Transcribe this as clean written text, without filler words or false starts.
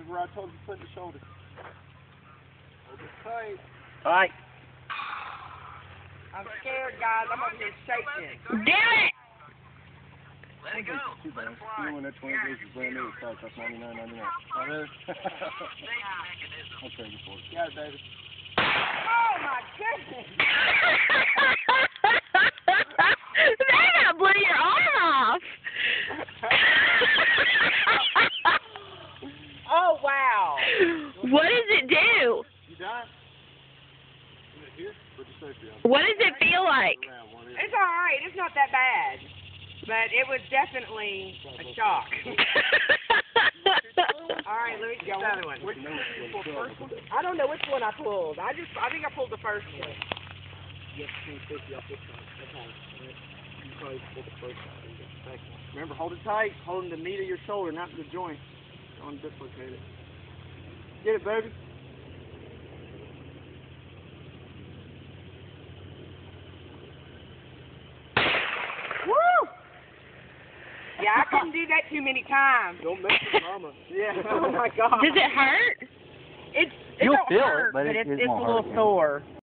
Remember I told you to put the shoulder. Hold it tight. Alright. I'm scared, guys. I'm over here shaking. Do it! Let it go. Let it fly. When that 20 gauge is brand new, it starts off $99.99. Right there? I'll trade you for it. Got it, baby. Oh, my goodness. That blew your arm off. Oh, wow. What does it do? You done? Is it here? Put your safety on. What does it feel like? It's all right. It's not that bad. But it was definitely a shock. All right, let me go. Another one. Which first one? I don't know which one I pulled. I think I pulled the first one. Yes, 250 off this side. That's all. You probably pulled the first side. Remember, hold it tight. Holding the meat of your shoulder, not the joint. Don't dislocate it. Get it, baby. Woo! Yeah, I couldn't do that too many times. Don't mess with mama. Yeah. Oh my God. Does it hurt? It You'll don't feel it, hurt, but but it it's won't a hurt little you. sore.